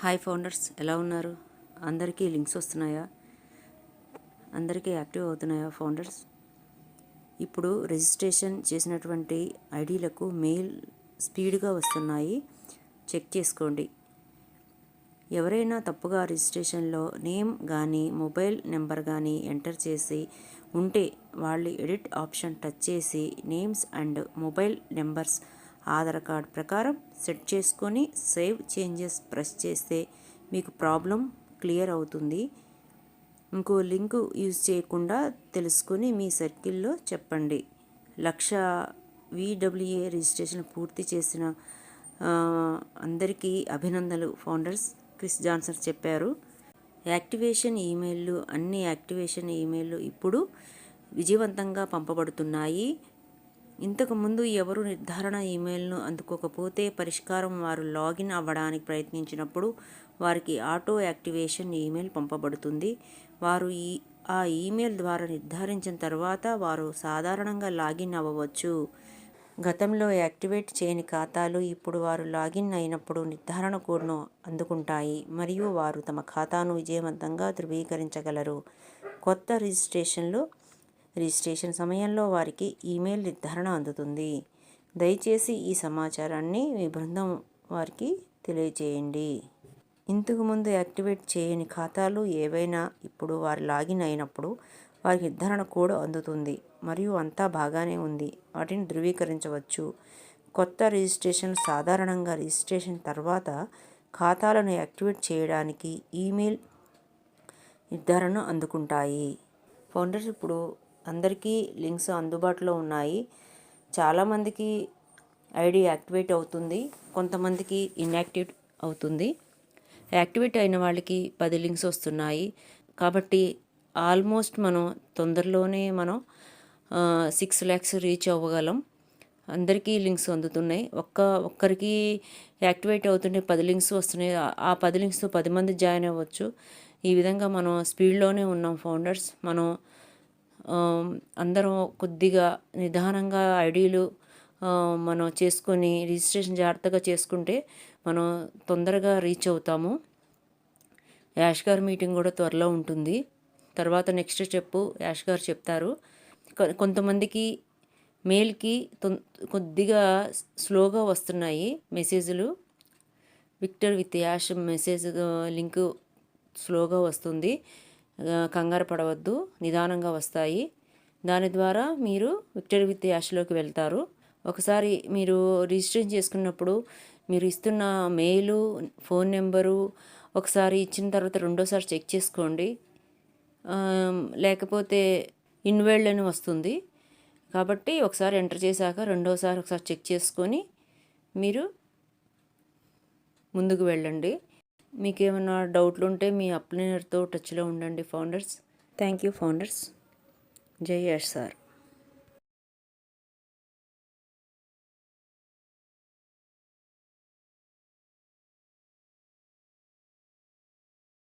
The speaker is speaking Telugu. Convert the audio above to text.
హాయ్ ఫౌండర్స్, ఎలా ఉన్నారు? అందరికీ లింక్స్ వస్తున్నాయా? అందరికీ యాక్టివ్ అవుతున్నాయా ఫౌండర్స్? ఇప్పుడు రిజిస్ట్రేషన్ చేసినటువంటి ఐడీలకు మెయిల్ స్పీడ్గా వస్తున్నాయి, చెక్ చేసుకోండి. ఎవరైనా తప్పుగా రిజిస్ట్రేషన్లో నేమ్ కానీ మొబైల్ నెంబర్ కానీ ఎంటర్ చేసి ఉంటే వాళ్ళు ఎడిట్ ఆప్షన్ టచ్ చేసి names and mobile numbers Aadhaar card ప్రకారం సెట్ చేసుకొని సేవ్ చేంజెస్ ప్రెస్ చేస్తే మీకు ప్రాబ్లం క్లియర్ అవుతుంది. ఇంకో లింకు యూజ్ చేయకుండా తెలుసుకొని మీ సర్కిల్లో చెప్పండి. 1,00,000 VWA రిజిస్ట్రేషన్ పూర్తి చేసిన అందరికీ అభినందనలు ఫౌండర్స్, క్రిస్ జాన్సన్ చెప్పారు. అన్ని యాక్టివేషన్ ఈమెయిల్లు ఇప్పుడు విజయవంతంగా పంపబడుతున్నాయి. ఇంతకుముందు ఎవరు నిర్ధారణ ఈమెయిల్ను అందుకోకపోతే పరిష్కారం వారు లాగిన్ అవ్వడానికి ప్రయత్నించినప్పుడు వారికి ఆటో యాక్టివేషన్ ఈమెయిల్ పంపబడుతుంది. వారు ఆ ఈమెయిల్ ద్వారా నిర్ధారించిన తర్వాత వారు సాధారణంగా లాగిన్ అవ్వవచ్చు. గతంలో యాక్టివేట్ చేయని ఖాతాలు ఇప్పుడు వారు లాగిన్ అయినప్పుడు నిర్ధారణ కోడ్ను అందుకుంటాయి మరియు వారు తమ ఖాతాను విజయవంతంగా ధృవీకరించగలరు. కొత్త రిజిస్ట్రేషన్ సమయంలో వారికి ఈమెయిల్ నిర్ధారణ అందుతుంది. దయచేసి ఈ సమాచారాన్ని మీ బృందం వారికి తెలియజేయండి. ఇంతకుముందు యాక్టివేట్ చేయని ఖాతాలు ఏవైనా ఇప్పుడు వారు లాగిన్ అయినప్పుడు వారికి నిర్ధారణ కోడ్ అందుతుంది మరియు అంతా బాగానే ఉంది, వాటిని ధృవీకరించవచ్చు. కొత్త రిజిస్ట్రేషన్లు సాధారణంగా రిజిస్ట్రేషన్ తర్వాత ఖాతాలను యాక్టివేట్ చేయడానికి ఈమెయిల్ నిర్ధారణ అందుకుంటాయి. ఫౌండర్స్, ఇప్పుడు అందరికీ లింక్స్ అందుబాటులో ఉన్నాయి. చాలామందికి ఐడి యాక్టివేట్ అవుతుంది, కొంతమందికి ఇన్యాక్టివేట్ అవుతుంది. యాక్టివేట్ అయిన వాళ్ళకి 10 లింక్స్ వస్తున్నాయి. కాబట్టి ఆల్మోస్ట్ మనం తొందరలోనే 6 lakhs రీచ్ అవ్వగలం. అందరికీ లింక్స్ అందుతున్నాయి. ఒక్కరికి యాక్టివేట్ అవుతుంటే 10 లింక్స్ వస్తున్నాయి. ఆ 10 లింక్స్తో 10 మంది జాయిన్ అవ్వచ్చు. ఈ విధంగా మనం స్పీడ్లోనే ఉన్నాం ఫౌండర్స్. మనం అందరం కొద్దిగా నిదానంగా ఐడీలు మనం చేసుకొని రిజిస్ట్రేషన్ జాగ్రత్తగా చేసుకుంటే మనం తొందరగా రీచ్ అవుతాము. యాష్ గారి మీటింగ్ కూడా త్వరలో ఉంటుంది. తర్వాత నెక్స్ట్ స్టెప్ యాష్ గారు చెప్తారు. కొంతమందికి మెయిల్కి కొద్దిగా స్లోగా వస్తున్నాయి మెసేజ్లు. Victor with ash message link స్లోగా వస్తుంది. కంగారు పడవద్దు, నిదానంగా వస్తాయి. దాని ద్వారా మీరు విక్టర్ విత్ యాష్లోకి వెళ్తారు. ఒకసారి మీరు రిజిస్ట్రేషన్ చేసుకున్నప్పుడు మీరు ఇస్తున్న మెయిలు, ఫోన్ నెంబరు ఒకసారి ఇచ్చిన తర్వాత రెండోసారి చెక్ చేసుకోండి. లేకపోతే ఇన్వాలిడ్ అని వస్తుంది. కాబట్టి ఒకసారి ఎంటర్ చేశాక రెండోసారి ఒకసారి చెక్ చేసుకొని మీరు ముందుకు వెళ్ళండి. మీకు ఏమైనా డౌట్లు ఉంటే మీ అప్లైనర్తో టచ్లో ఉండండి ఫౌండర్స్. Thank you founders. జై యాష్ సార్.